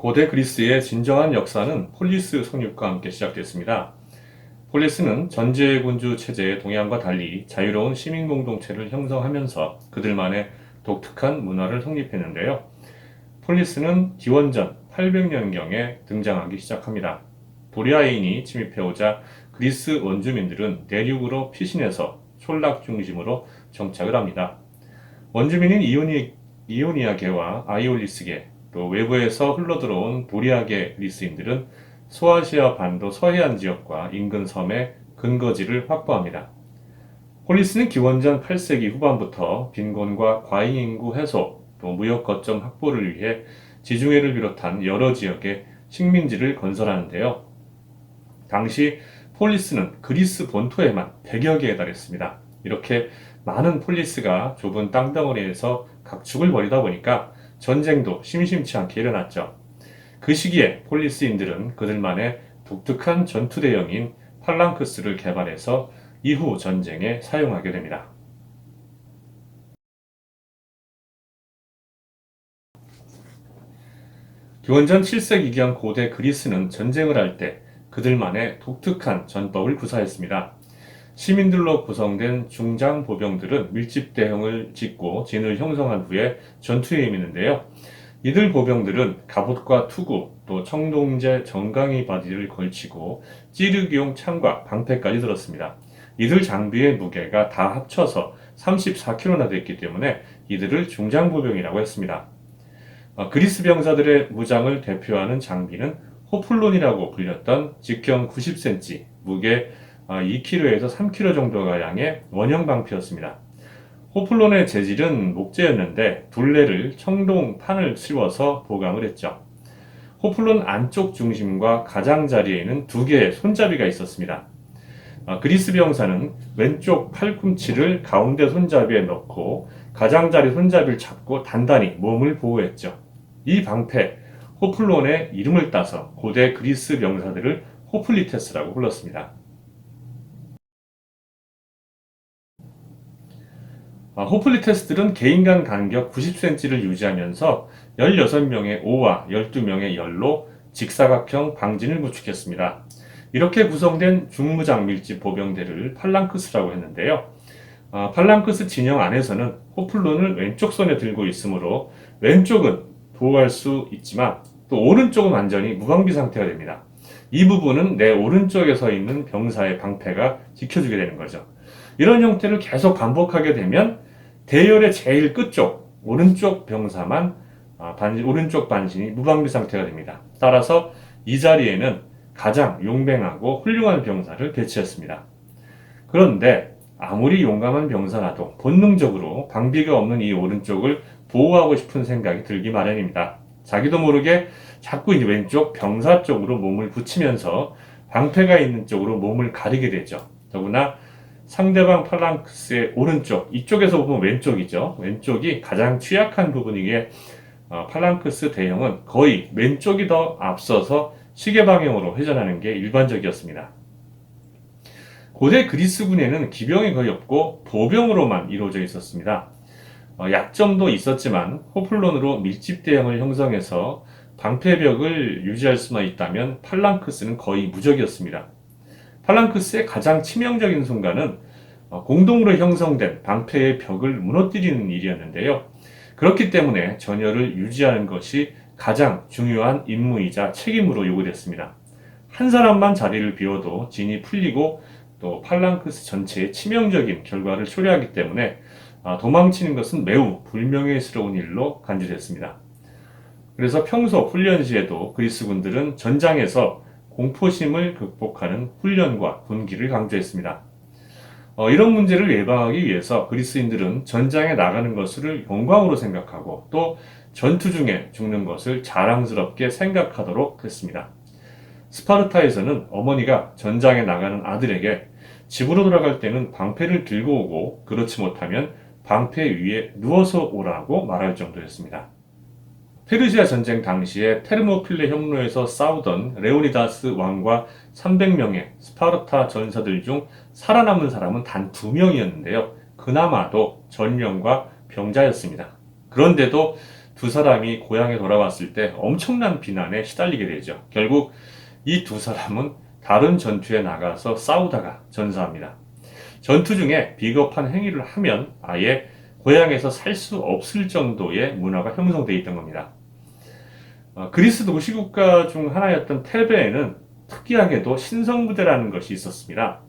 고대 그리스의 진정한 역사는 폴리스 성립과 함께 시작됐습니다. 폴리스는 전제군주 체제의 동양과 달리 자유로운 시민 공동체를 형성하면서 그들만의 독특한 문화를 성립했는데요. 폴리스는 기원전 800년경에 등장하기 시작합니다. 도리아인이 침입해오자 그리스 원주민들은 대륙으로 피신해서 촌락 중심으로 정착을 합니다. 원주민인 이오니아계와 아이올리스계, 또 외부에서 흘러들어온 도리아계 그리스인들은 소아시아 반도 서해안 지역과 인근 섬의 근거지를 확보합니다. 폴리스는 기원전 8세기 후반부터 빈곤과 과잉 인구 해소, 또 무역 거점 확보를 위해 지중해를 비롯한 여러 지역에 식민지를 건설하는데요. 당시 폴리스는 그리스 본토에만 100여 개에 달했습니다. 이렇게 많은 폴리스가 좁은 땅덩어리에서 각축을 벌이다 보니까 전쟁도 심심치 않게 일어났죠. 그 시기에 폴리스인들은 그들만의 독특한 전투 대형인 팔랑크스를 개발해서 이후 전쟁에 사용하게 됩니다. 기원전 7세기경 고대 그리스는 전쟁을 할 때 그들만의 독특한 전법을 구사했습니다. 시민들로 구성된 중장 보병들은 밀집 대형을 짓고 진을 형성한 후에 전투에 임했는데요. 이들 보병들은 갑옷과 투구, 또 청동제 정강이 바지를 걸치고 찌르기용 창과 방패까지 들었습니다. 이들 장비의 무게가 다 합쳐서 34kg나 됐기 때문에 이들을 중장보병이라고 했습니다. 그리스 병사들의 무장을 대표하는 장비는 호플론이라고 불렸던 직경 90cm, 무게 2kg에서 3kg 정도가량의 원형 방패였습니다. 호플론의 재질은 목재였는데 둘레를 청동판을 씌워서 보강을 했죠. 호플론 안쪽 중심과 가장자리에는 두 개의 손잡이가 있었습니다. 그리스 병사는 왼쪽 팔꿈치를 가운데 손잡이에 넣고 가장자리 손잡이를 잡고 단단히 몸을 보호했죠. 이 방패, 호플론의 이름을 따서 고대 그리스 병사들을 호플리테스라고 불렀습니다. 호플리테스들은 개인 간 간격 90cm를 유지하면서 16명의 오와 12명의 열로 직사각형 방진을 구축했습니다. 이렇게 구성된 중무장 밀집 보병대를 팔랑크스라고 했는데요. 팔랑크스 진영 안에서는 호플론을 왼쪽 손에 들고 있으므로 왼쪽은 보호할 수 있지만 또 오른쪽은 완전히 무방비 상태가 됩니다. 이 부분은 내 오른쪽에 서 있는 병사의 방패가 지켜주게 되는 거죠. 이런 형태를 계속 반복하게 되면 대열의 제일 끝쪽 오른쪽 병사만 오른쪽 반신이 무방비 상태가 됩니다. 따라서 이 자리에는 가장 용맹하고 훌륭한 병사를 배치했습니다. 그런데 아무리 용감한 병사라도 본능적으로 방비가 없는 이 오른쪽을 보호하고 싶은 생각이 들기 마련입니다. 자기도 모르게 자꾸 이제 왼쪽 병사 쪽으로 몸을 붙이면서 방패가 있는 쪽으로 몸을 가리게 되죠. 더구나 상대방 팔랑크스의 오른쪽, 이쪽에서 보면 왼쪽이죠. 왼쪽이 가장 취약한 부분이기에 팔랑크스 대형은 거의 왼쪽이 더 앞서서 시계 방향으로 회전하는 게 일반적이었습니다. 고대 그리스군에는 기병이 거의 없고 보병으로만 이루어져 있었습니다. 약점도 있었지만 호플론으로 밀집 대형을 형성해서 방패벽을 유지할 수만 있다면 팔랑크스는 거의 무적이었습니다. 팔랑크스의 가장 치명적인 순간은 공동으로 형성된 방패의 벽을 무너뜨리는 일이었는데요. 그렇기 때문에 전열을 유지하는 것이 가장 중요한 임무이자 책임으로 요구됐습니다. 한 사람만 자리를 비워도 진이 풀리고 또 팔랑크스 전체에 치명적인 결과를 초래하기 때문에 도망치는 것은 매우 불명예스러운 일로 간주됐습니다. 그래서 평소 훈련 시에도 그리스군들은 전장에서 공포심을 극복하는 훈련과 분기를 강조했습니다. 이런 문제를 예방하기 위해서 그리스인들은 전장에 나가는 것을 영광으로 생각하고 또 전투 중에 죽는 것을 자랑스럽게 생각하도록 했습니다. 스파르타에서는 어머니가 전장에 나가는 아들에게 집으로 돌아갈 때는 방패를 들고 오고 그렇지 못하면 방패 위에 누워서 오라고 말할 정도였습니다. 페르시아 전쟁 당시에 테르모필레 현로에서 싸우던 레오니다스 왕과 300명의 스파르타 전사들 중 살아남은 사람은 단 2명이었는데요. 그나마도 전령과 병자였습니다. 그런데도 두 사람이 고향에 돌아왔을 때 엄청난 비난에 시달리게 되죠. 결국 이 두 사람은 다른 전투에 나가서 싸우다가 전사합니다. 전투 중에 비겁한 행위를 하면 아예 고향에서 살 수 없을 정도의 문화가 형성되어 있던 겁니다. 그리스 도시국가 중 하나였던 테베에는 특이하게도 신성부대라는 것이 있었습니다.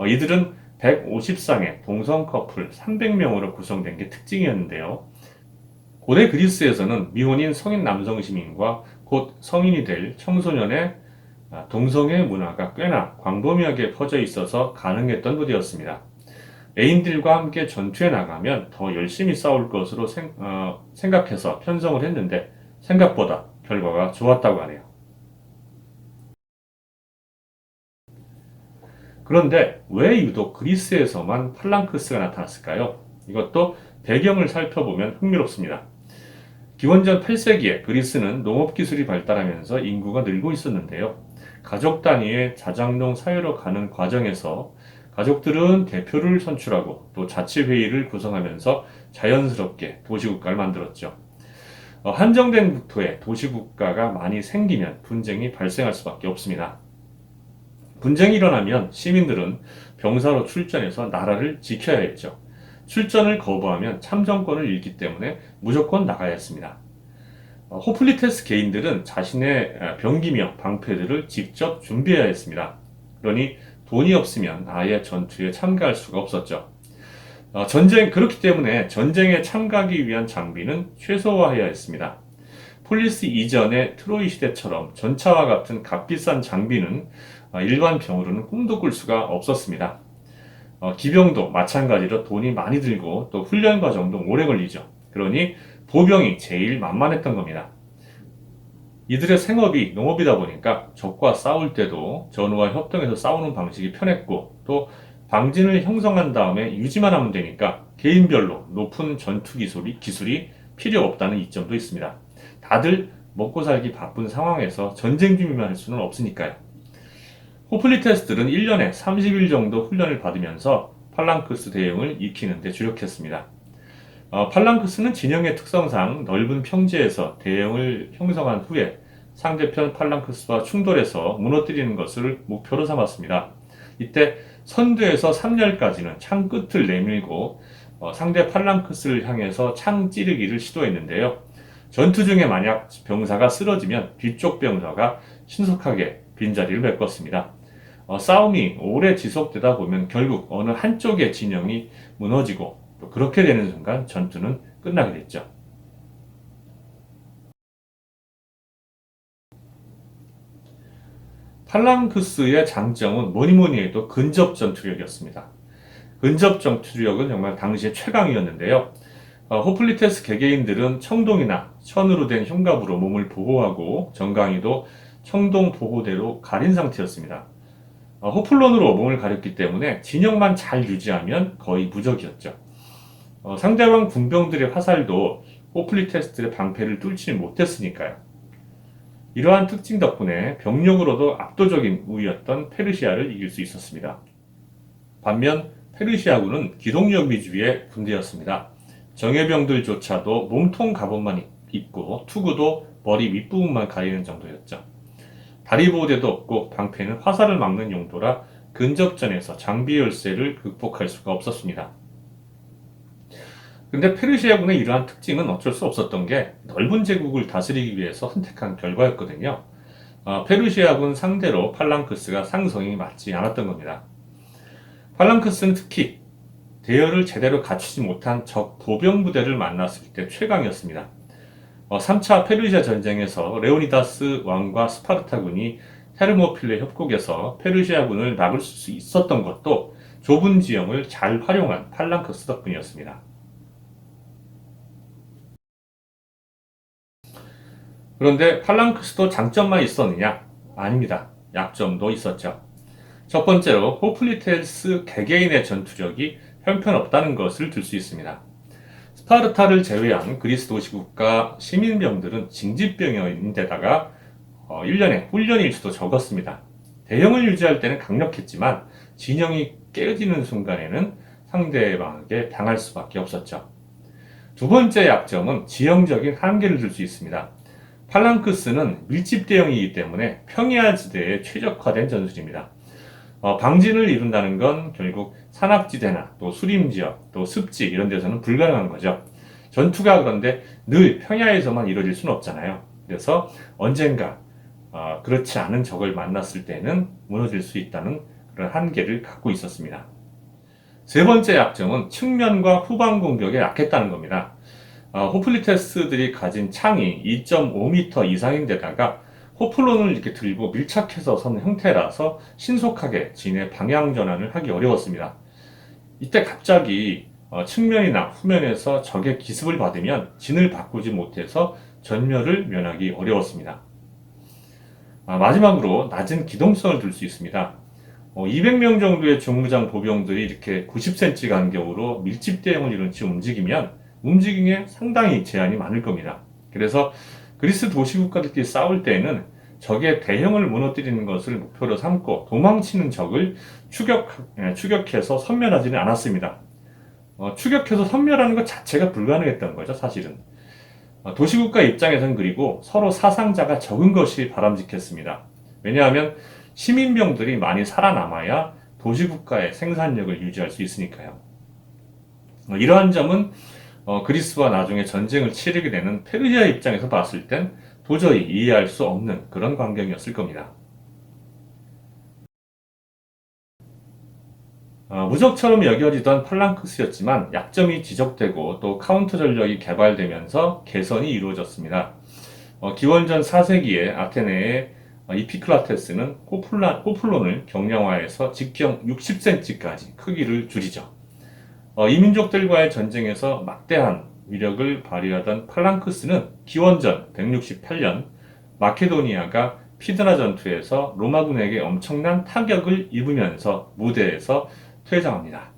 이들은 150쌍의 동성 커플 300명으로 구성된 게 특징이었는데요. 고대 그리스에서는 미혼인 성인 남성 시민과 곧 성인이 될 청소년의 동성애 문화가 꽤나 광범위하게 퍼져 있어서 가능했던 부대였습니다. 애인들과 함께 전투에 나가면 더 열심히 싸울 것으로 생각해서 편성을 했는데 생각보다 결과가 좋았다고 하네요. 그런데 왜 유독 그리스에서만 팔랑크스가 나타났을까요? 이것도 배경을 살펴보면 흥미롭습니다. 기원전 8세기에 그리스는 농업기술이 발달하면서 인구가 늘고 있었는데요. 가족 단위의 자장농 사회로 가는 과정에서 가족들은 대표를 선출하고 또 자치회의를 구성하면서 자연스럽게 도시국가를 만들었죠. 한정된 국토에 도시국가가 많이 생기면 분쟁이 발생할 수밖에 없습니다. 분쟁이 일어나면 시민들은 병사로 출전해서 나라를 지켜야 했죠. 출전을 거부하면 참정권을 잃기 때문에 무조건 나가야 했습니다. 호플리테스 개인들은 자신의 병기며 방패들을 직접 준비해야 했습니다. 그러니 돈이 없으면 아예 전투에 참가할 수가 없었죠. 그렇기 때문에 전쟁에 참가하기 위한 장비는 최소화해야 했습니다. 폴리스 이전의 트로이 시대처럼 전차와 같은 값비싼 장비는 일반 병으로는 꿈도 꿀 수가 없었습니다. 기병도 마찬가지로 돈이 많이 들고 또 훈련 과정도 오래 걸리죠. 그러니 보병이 제일 만만했던 겁니다. 이들의 생업이 농업이다 보니까 적과 싸울 때도 전우와 협동해서 싸우는 방식이 편했고 또 방진을 형성한 다음에 유지만 하면 되니까 개인별로 높은 전투 기술이 필요 없다는 이점도 있습니다. 다들 먹고 살기 바쁜 상황에서 전쟁 준비만 할 수는 없으니까요. 호플리테스들은 1년에 30일 정도 훈련을 받으면서 팔랑크스 대형을 익히는 데 주력했습니다. 팔랑크스는 진영의 특성상 넓은 평지에서 대형을 형성한 후에 상대편 팔랑크스와 충돌해서 무너뜨리는 것을 목표로 삼았습니다. 이때 선두에서 3렬까지는 창 끝을 내밀고 상대 팔랑크스를 향해서 창 찌르기를 시도했는데요. 전투 중에 만약 병사가 쓰러지면 뒤쪽 병사가 신속하게 빈자리를 메꿨습니다. 싸움이 오래 지속되다 보면 결국 어느 한쪽의 진영이 무너지고 또 그렇게 되는 순간 전투는 끝나게 됐죠. 팔랑크스의 장점은 뭐니 해도 근접 전투력이었습니다. 근접 전투력은 정말 당시의 최강이었는데요. 호플리테스 개개인들은 청동이나 천으로 된 흉갑으로 몸을 보호하고 정강이도 청동 보호대로 가린 상태였습니다. 호플론으로 몸을 가렸기 때문에 진영만 잘 유지하면 거의 무적이었죠. 상대방 군병들의 화살도 호플리테스트의 방패를 뚫지 못했으니까요. 이러한 특징 덕분에 병력으로도 압도적인 우위였던 페르시아를 이길 수 있었습니다. 반면 페르시아군은 기동력 위주의 군대였습니다. 정예병들조차도 몸통 갑옷만 입고 투구도 머리 윗부분만 가리는 정도였죠. 다리 보호대도 없고 방패는 화살을 막는 용도라 근접전에서 장비 열세를 극복할 수가 없었습니다. 근데 페르시아군의 이러한 특징은 어쩔 수 없었던 게 넓은 제국을 다스리기 위해서 선택한 결과였거든요. 페르시아군 상대로 팔랑크스가 상성이 맞지 않았던 겁니다. 팔랑크스는 특히 대열을 제대로 갖추지 못한 적 보병 부대를 만났을 때 최강이었습니다. 3차 페르시아 전쟁에서 레오니다스 왕과 스파르타군이 테르모필레 협곡에서 페르시아군을 막을 수 있었던 것도 좁은 지형을 잘 활용한 팔랑크스 덕분이었습니다. 그런데 팔랑크스도 장점만 있었느냐? 아닙니다. 약점도 있었죠. 첫 번째로 호플리테스 개개인의 전투력이 형편없다는 것을 들 수 있습니다. 스파르타를 제외한 그리스 도시국가 시민병들은 징집병인데다가 1년에 훈련 일수도 적었습니다. 대형을 유지할 때는 강력했지만 진영이 깨지는 순간에는 상대방에게 당할 수밖에 없었죠. 두 번째 약점은 지형적인 한계를 줄 수 있습니다. 팔랑크스는 밀집 대형이기 때문에 평야 지대에 최적화된 전술입니다. 방진을 이룬다는 건 결국 산악지대나 또 수림지역, 또 습지 이런 데서는 불가능한 거죠. 전투가 그런데 늘 평야에서만 이루어질 수는 없잖아요. 그래서 언젠가 그렇지 않은 적을 만났을 때는 무너질 수 있다는 그런 한계를 갖고 있었습니다. 세 번째 약점은 측면과 후방 공격에 약했다는 겁니다. 호플리테스들이 가진 창이 2.5m 이상인데다가 호플론을 이렇게 들고 밀착해서 선 형태라서 신속하게 진의 방향 전환을 하기 어려웠습니다. 이때 갑자기 측면이나 후면에서 적의 기습을 받으면 진을 바꾸지 못해서 전멸을 면하기 어려웠습니다. 마지막으로 낮은 기동성을 둘 수 있습니다. 200명 정도의 중무장 보병들이 이렇게 90cm 간격으로 밀집 대형을 이룬 채 움직이면 움직임에 상당히 제한이 많을 겁니다. 그래서 그리스 도시국가들끼리 싸울 때에는 적의 대형을 무너뜨리는 것을 목표로 삼고 도망치는 적을 추격해서 섬멸하지는 않았습니다. 추격해서 섬멸하는 것 자체가 불가능했던 거죠, 사실은. 도시국가 입장에서는 그리고 서로 사상자가 적은 것이 바람직했습니다. 왜냐하면 시민병들이 많이 살아남아야 도시국가의 생산력을 유지할 수 있으니까요. 이러한 점은 그리스와 나중에 전쟁을 치르게 되는 페르시아 입장에서 봤을 땐 도저히 이해할 수 없는 그런 광경이었을 겁니다. 무적처럼 여겨지던 팔랑크스였지만 약점이 지적되고 또 카운터 전력이 개발되면서 개선이 이루어졌습니다. 기원전 4세기에 아테네의 이피크라테스는 호플론을 경량화해서 직경 60cm까지 크기를 줄이죠. 이 민족들과의 전쟁에서 막대한 위력을 발휘하던 팔랑크스는 기원전 168년 마케도니아가 피드나 전투에서 로마군에게 엄청난 타격을 입으면서 무대에서 퇴장합니다.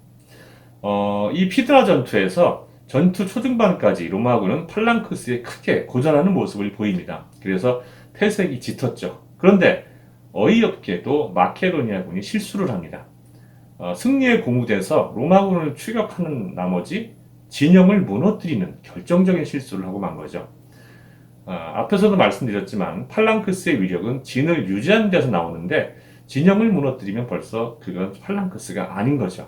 이 피드나 전투에서 전투 초중반까지 로마군은 팔랑크스에 크게 고전하는 모습을 보입니다. 그래서 패색이 짙었죠. 그런데 어이없게도 마케도니아군이 실수를 합니다. 승리에 고무돼서 로마군을 추격하는 나머지 진영을 무너뜨리는 결정적인 실수를 하고 만 거죠. 앞에서도 말씀드렸지만 팔랑크스의 위력은 진을 유지하는 데서 나오는데 진영을 무너뜨리면 벌써 그건 팔랑크스가 아닌 거죠.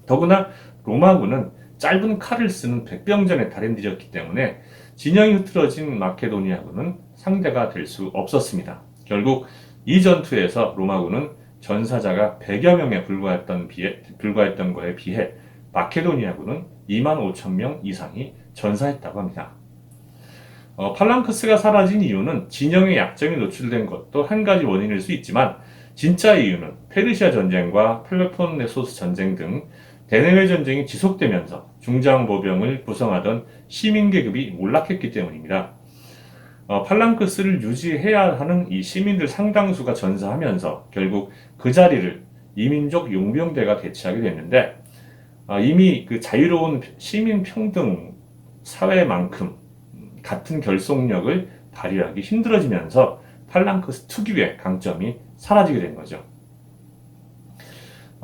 더구나 로마군은 짧은 칼을 쓰는 백병전의 달인들이었기 때문에 진영이 흐트러진 마케도니아군은 상대가 될 수 없었습니다. 결국 이 전투에서 로마군은 전사자가 100여 명에 불과했던 것에 비해 마케도니아군은 2만 5천 명 이상이 전사했다고 합니다. 팔랑크스가 사라진 이유는 진영의 약점이 노출된 것도 한 가지 원인일 수 있지만 진짜 이유는 페르시아 전쟁과 펠로폰네소스 전쟁 등 대내외 전쟁이 지속되면서 중장보병을 구성하던 시민계급이 몰락했기 때문입니다. 팔랑크스를 유지해야 하는 이 시민들 상당수가 전사하면서 결국 그 자리를 이민족 용병대가 대체하게 됐는데 이미 그 자유로운 시민 평등 사회만큼 같은 결속력을 발휘하기 힘들어지면서 팔랑크스 특유의 강점이 사라지게 된 거죠.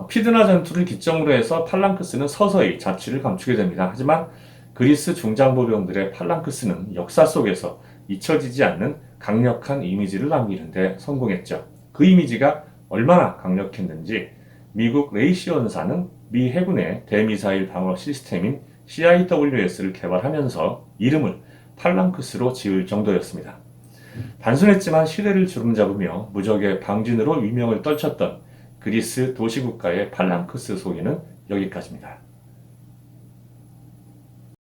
피드나 전투를 기점으로 해서 팔랑크스는 서서히 자취를 감추게 됩니다. 하지만 그리스 중장보병들의 팔랑크스는 역사 속에서 잊혀지지 않는 강력한 이미지를 남기는데 성공했죠. 그 이미지가 얼마나 강력했는지 미국 레이시온사는 미 해군의 대미사일 방어 시스템인 CIWS를 개발하면서 이름을 팔랑크스로 지을 정도였습니다. 단순했지만 시대를 주름잡으며 무적의 방진으로 위명을 떨쳤던 그리스 도시국가의 팔랑크스 소개는 여기까지입니다.